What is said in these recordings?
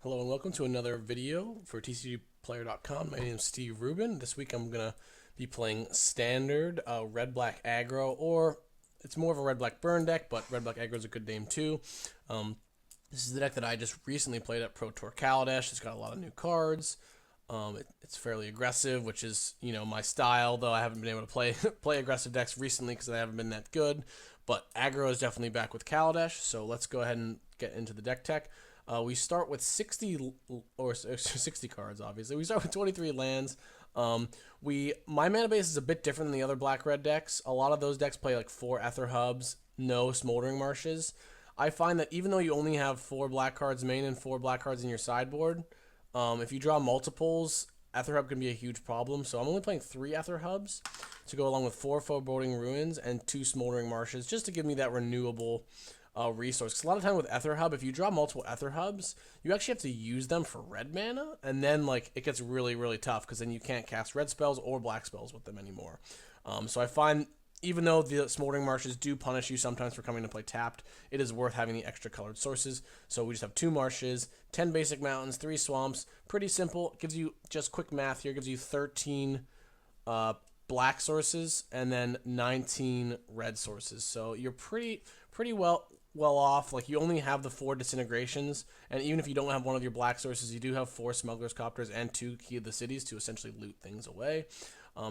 Hello and welcome to another video for TCGplayer.com. My name is Steve Rubin. This week I'm going to be playing Standard Red-Black Aggro, or it's more of a Red-Black Burn deck, but Red-Black Aggro is a good name too. This is the deck that I just recently played at Pro Tour Kaladesh. It's got a lot of new cards. It's fairly aggressive, which is, my style, though I haven't been able to play play aggressive decks recently because I haven't been that good. But aggro is definitely back with Kaladesh, so let's go ahead and get into the deck tech. We start with 60 cards, obviously. We start with 23 lands. My mana base is a bit different than the other black-red decks. A lot of those decks play like 4 Ether Hubs, no Smoldering Marshes. I find that even though you only have 4 black cards main and 4 black cards in your sideboard, if you draw multiples, Ether Hub can be a huge problem. So I'm only playing 3 Ether Hubs to go along with 4 Foreboding Ruins and 2 Smoldering Marshes, just to give me that renewable resource. Because a lot of time with Ether Hub, if you draw multiple Ether Hubs, you actually have to use them for red mana, and then it gets really, really tough because then you can't cast red spells or black spells with them anymore. So I find, even though the Smoldering Marshes do punish you sometimes for coming to play tapped, it is worth having the extra colored sources. So we just have 2 marshes, 10 basic mountains, 3 swamps. Pretty simple. It gives you, just quick math here, gives you 13 black sources and then 19 red sources. So you're pretty well off. You only have the 4 disintegrations, and even if you don't have one of your black sources, you do have 4 smugglers copters and 2 key of the cities to essentially loot things away.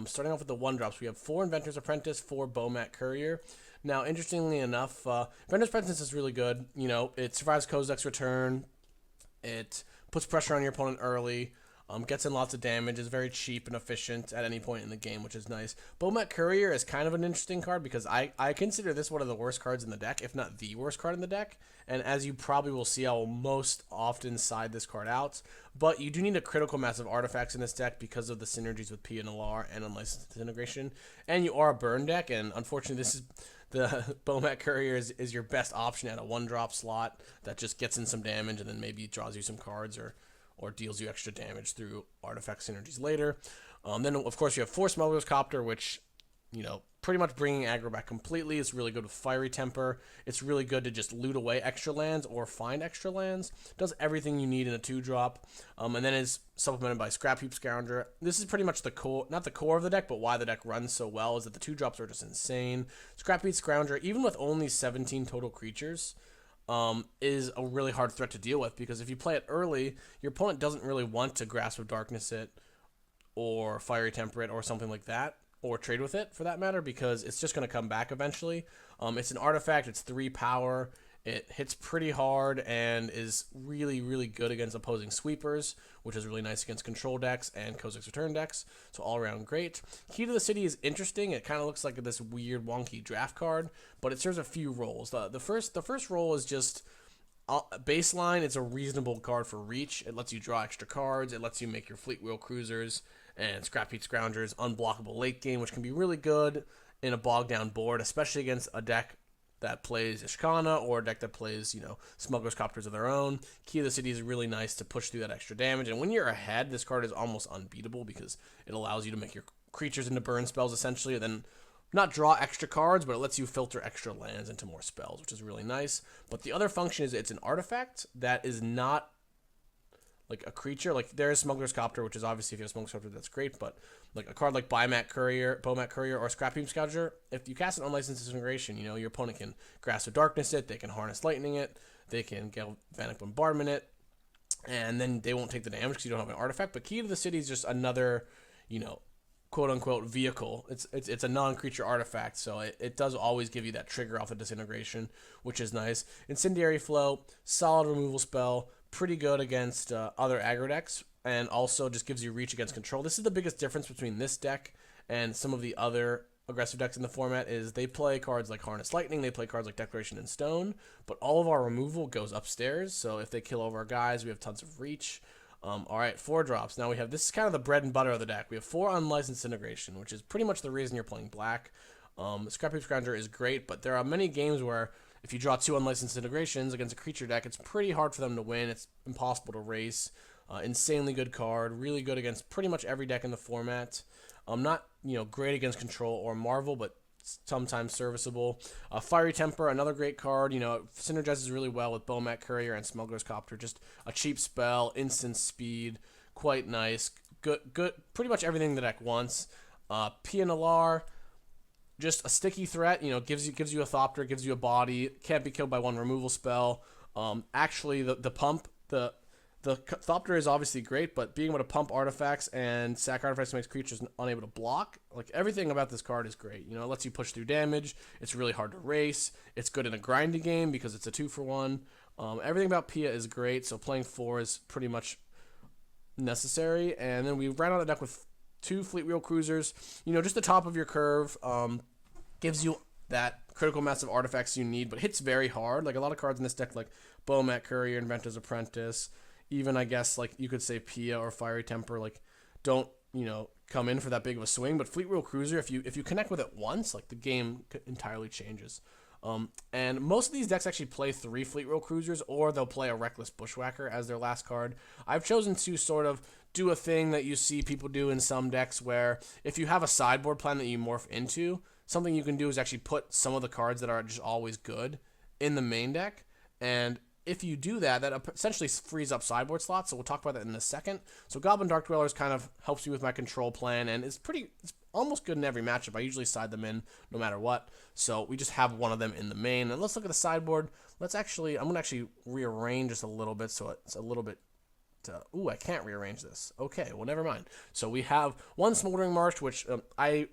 Starting off with the 1-drops, we have 4 Inventor's Apprentice, 4 Bowmat Courier. Now, interestingly enough, Inventor's Apprentice is really good. It survives Kozak's return. It puts pressure on your opponent early. Gets in lots of damage, is very cheap and efficient at any point in the game, which is nice. Bowmat Courier is kind of an interesting card because I consider this one of the worst cards in the deck, if not the worst card in the deck. And as you probably will see, I will most often side this card out. But you do need a critical mass of artifacts in this deck because of the synergies with PNLR and Unlicensed Integration. And you are a burn deck, and unfortunately this is... The Bowmat Courier is your best option at a 1-drop slot that just gets in some damage and then maybe draws you some cards or deals you extra damage through artifact synergies later. Then, of course, you have 4 Smuggler's Copter, which, pretty much bringing aggro back completely. It's really good with Fiery Temper. It's really good to just loot away extra lands or find extra lands. Does everything you need in a 2-drop. And then is supplemented by Scrap Heap Scrounger. This is pretty much the core, not the core of the deck, but why the deck runs so well is that the 2-drops are just insane. Scrap Heap Scrounger, even with only 17 total creatures, is a really hard threat to deal with, because if you play it early, your opponent doesn't really want to Grasp of Darkness it or Fiery Temper it or something like that, or trade with it for that matter, because it's just going to come back eventually. It's an artifact, it's 3 power, it hits pretty hard and is really, really good against opposing sweepers, which is really nice against control decks and Kozak's Return decks, so all around great. Key to the City is interesting. It kind of looks like this weird wonky draft card, but it serves a few roles. The first role is just baseline. It's a reasonable card for reach. It lets you draw extra cards, it lets you make your Fleet Wheel Cruisers and Scrap Heap Scroungers unblockable late game, which can be really good in a bogged down board, especially against a deck that plays Ishkana or a deck that plays, Smuggler's Copters of their own. Key of the City is really nice to push through that extra damage, and when you're ahead, this card is almost unbeatable because it allows you to make your creatures into burn spells essentially, and then not draw extra cards, but it lets you filter extra lands into more spells, which is really nice. But the other function is it's an artifact that is not like a creature. There is Smuggler's Copter, which is obviously, if you have Smuggler's Copter, that's great, but a card like Bowmat Courier, or Scrap Heap Scounger, if you cast an Unlicensed Disintegration, your opponent can Grasp of Darkness it, they can Harness Lightning it, they can Galvanic Bombardment it, and then they won't take the damage because you don't have an artifact. But Key to the City is just another, quote-unquote vehicle. It's a non-creature artifact, so it does always give you that trigger off the disintegration, which is nice. Incendiary Flow, solid removal spell, pretty good against other aggro decks, and also just gives you reach against control. This is the biggest difference between this deck and some of the other aggressive decks in the format, is they play cards like Harness Lightning, they play cards like Declaration in Stone, but all of our removal goes upstairs, so if they kill all of our guys, we have tons of reach. Alright, 4-drops. Now we have, this is kind of the bread and butter of the deck. We have 4 Unlicensed Integration, which is pretty much the reason you're playing black. Scrap Heap Scrounger is great, but there are many games where if you draw 2 Unlicensed Integrations against a creature deck, it's pretty hard for them to win. It's impossible to race. Insanely good card, really good against pretty much every deck in the format. Not, great against control or Marvel, but sometimes serviceable. Fiery Temper, another great card. You know, it synergizes really well with Bowmat Courier and Smuggler's Copter. Just a cheap spell, instant speed, quite nice. Good. Pretty much everything the deck wants. Pia Nalar, just a sticky threat. You know, gives you a Thopter, gives you a body. Can't be killed by one removal spell. Actually, the pump, the Thopter is obviously great, but being able to pump artifacts and sack artifacts makes creatures unable to block. Like, everything about this card is great. You know, it lets you push through damage. It's really hard to race. It's good in a grinding game because it's a 2-for-1. Everything about Pia is great, so playing 4 is pretty much necessary. And then we ran out of the deck with 2 Fleet Wheel Cruisers. You know, just the top of your curve gives you that critical mass of artifacts you need, but hits very hard. Like, a lot of cards in this deck, like Bowmat Courier, Inventor's Apprentice, even, I guess, like, you could say Pia or Fiery Temper, like, don't, you know, come in for that big of a swing. But Fleet Wheel Cruiser, if you connect with it once, like, the game entirely changes. And most of these decks actually play 3 Fleet Wheel Cruisers, or they'll play a Reckless Bushwhacker as their last card. I've chosen to sort of do a thing that you see people do in some decks, where if you have a sideboard plan that you morph into, something you can do is actually put some of the cards that are just always good in the main deck. And if you do that, that essentially frees up sideboard slots, so we'll talk about that in a second. So Goblin Dark Dwellers kind of helps me with my control plan, and it's almost good in every matchup. I usually side them in no matter what, so we just have one of them in the main. And let's look at the sideboard. I'm going to actually rearrange this a little bit, so it's a little bit... I can't rearrange this. Okay, well, never mind. So we have 1 Smoldering Marsh, which I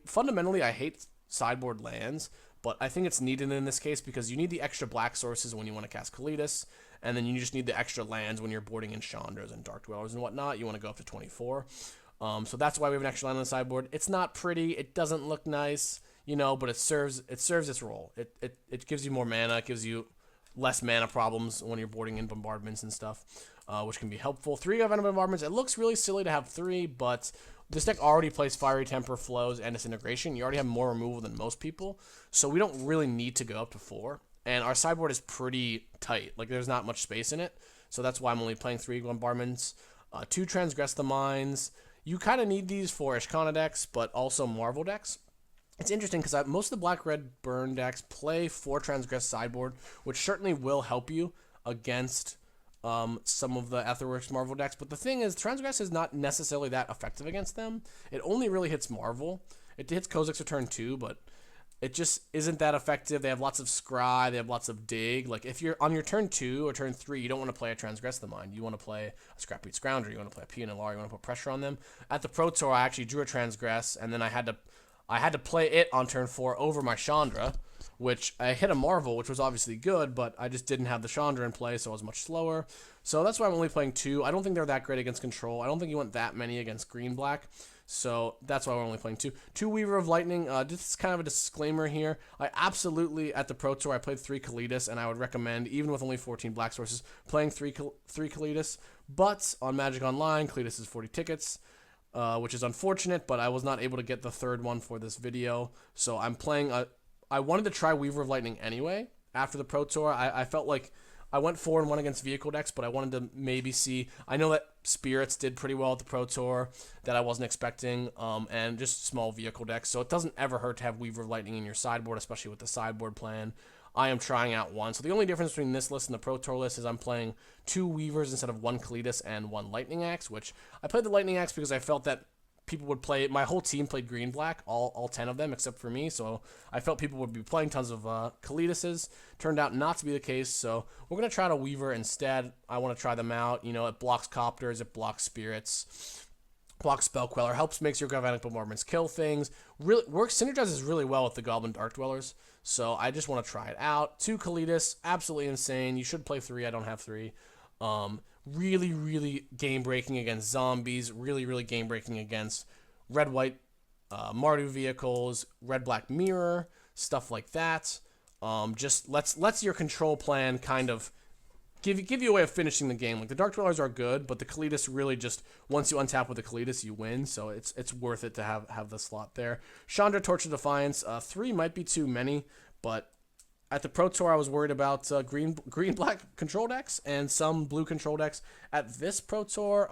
hate sideboard lands, but I think it's needed in this case because you need the extra black sources when you want to cast Kaladesh, and then you just need the extra lands when you're boarding in Chandras and Dark Dwellers and whatnot. You want to go up to 24. So that's why we have an extra land on the sideboard. It's not pretty. It doesn't look nice, you know, but it serves its role. It gives you more mana. It gives you less mana problems when you're boarding in bombardments and stuff, which can be helpful. 3 Venom Bombardments. It looks really silly to have 3, but this deck already plays Fiery Temper, Flows, and Disintegration. You already have more removal than most people, so we don't really need to go up to 4. And our sideboard is pretty tight. Like, there's not much space in it, so that's why I'm only playing 3 Bombardments. 2 Transgress the Mines. You kind of need these for Ishkana decks, but also Marvel decks. It's interesting because most of the Black-Red Burn decks play 4 Transgress sideboard, which certainly will help you against some of the Etherworks Marvel decks. But the thing is, Transgress is not necessarily that effective against them. It only really hits Marvel. It hits Kozilek's Return too, but it just isn't that effective. They have lots of Scry. They have lots of Dig. Like, if you're on your turn 2 or turn 3, you don't want to play a Transgress the Mind. You want to play a Scrapbeat Scrounger. You want to play a Pia Nalar. You want to put pressure on them. At the Pro Tour, I actually drew a Transgress, and then I had to play it on turn 4 over my Chandra, which I hit a Marvel, which was obviously good, but I just didn't have the Chandra in play, so I was much slower. So that's why I'm only playing 2. I don't think they're that great against control. I don't think you want that many against green-black, so that's why we're only playing 2. 2 Weaver of Lightning. This is kind of a disclaimer here. I absolutely, at the Pro Tour, I played 3 Kalidas, and I would recommend, even with only 14 black sources, playing 3 Kalidas. But on Magic Online, Kalidas is 40 tickets. Which is unfortunate, but I was not able to get the 3rd one for this video. So I'm playing I wanted to try Weaver of Lightning anyway after the Pro Tour. I felt like I went 4-1 against vehicle decks, but I wanted to maybe see. I know that Spirits did pretty well at the Pro Tour that I wasn't expecting, and just small vehicle decks. So it doesn't ever hurt to have Weaver of Lightning in your sideboard, especially with the sideboard plan. I am trying out 1. So the only difference between this list and the Pro Tour list is I'm playing 2 Weavers instead of 1 Kalidas and 1 Lightning Axe, which I played the Lightning Axe because I felt that people would play. My whole team played green-black, all 10 of them except for me, so I felt people would be playing tons of Kalidases. Turned out not to be the case, so we're going to try to Weaver instead. I want to try them out. You know, it blocks Copters, it blocks Spirits, blocks Spell Queller, helps makes your Galvanic Bombardments kill things. Really synergizes really well with the Goblin Dark Dwellers. So I just want to try it out. 2 Kalidas, absolutely insane. You should play 3. I don't have 3. Really, really game-breaking against zombies. Really, really game-breaking against red-white Mardu vehicles, red-black mirror, stuff like that. Just lets your control plan kind of give you a way of finishing the game. Like, the Dark Dwellers are good, but the Kalidas really just, once you untap with the Kalidas, you win. So it's worth it to have the slot there. Chandra, Torch of Defiance. 3 might be too many, but at the Pro Tour, I was worried about green-black control decks and some blue control decks. At this Pro Tour,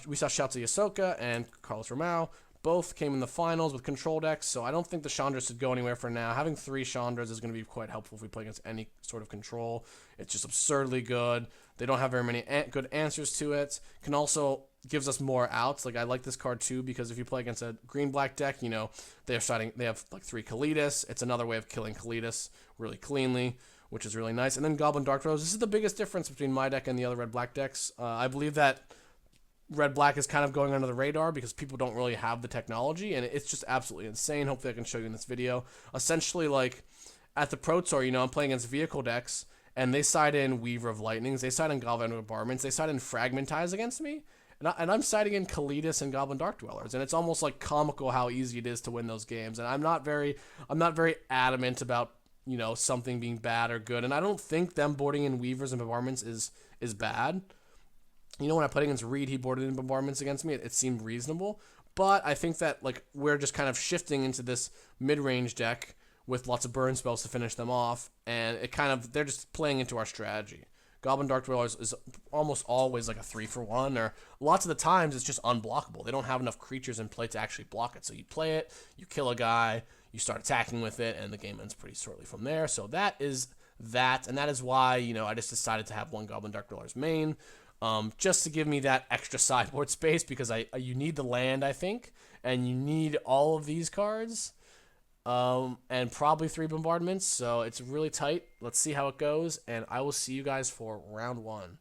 we saw Shouts of Yasoka and Carlos Romao. both came in the finals with control decks, so I don't think the Chandras should go anywhere for now. Having 3 Chandras is going to be quite helpful if we play against any sort of control. It's just absurdly good. They don't have very many good answers to it. Can also gives us more outs. Like, I like this card too because if you play against a green-black deck, you know, they have like 3 Kaladesh. It's another way of killing Kaladesh really cleanly, which is really nice. And then Goblin Dark Dwellers. This is the biggest difference between my deck and the other red-black decks. I believe that red-black is kind of going under the radar because people don't really have the technology, and it's just absolutely insane. Hopefully I can show you in this video. Essentially, like, at the Pro Tour, you know, I'm playing against vehicle decks, and they side in Weaver of Lightnings, they side in Galvanic Bombardments, they side in Fragmentize against me, and I'm siding in Kaladesh and Goblin Dark Dwellers, and it's almost like comical how easy it is to win those games. And I'm not very adamant about, you know, something being bad or good, and I don't think them boarding in Weavers and Bombardments is bad. You know, when I played against Reed, he boarded in Bombardments against me. It seemed reasonable, but I think that, like, we're just kind of shifting into this mid-range deck with lots of burn spells to finish them off, and they're just playing into our strategy. Goblin Dark Dwellers is almost always like a 3-for-1, or lots of the times it's just unblockable. They don't have enough creatures in play to actually block it. So you play it, you kill a guy, you start attacking with it, and the game ends pretty shortly from there. So that is that, and that is why, you know, I just decided to have 1 Goblin Dark Dwellers main, just to give me that extra sideboard space, because you need the land, I think, and you need all of these cards. And probably 3 bombardments, so it's really tight. Let's see how it goes, and I will see you guys for round 1.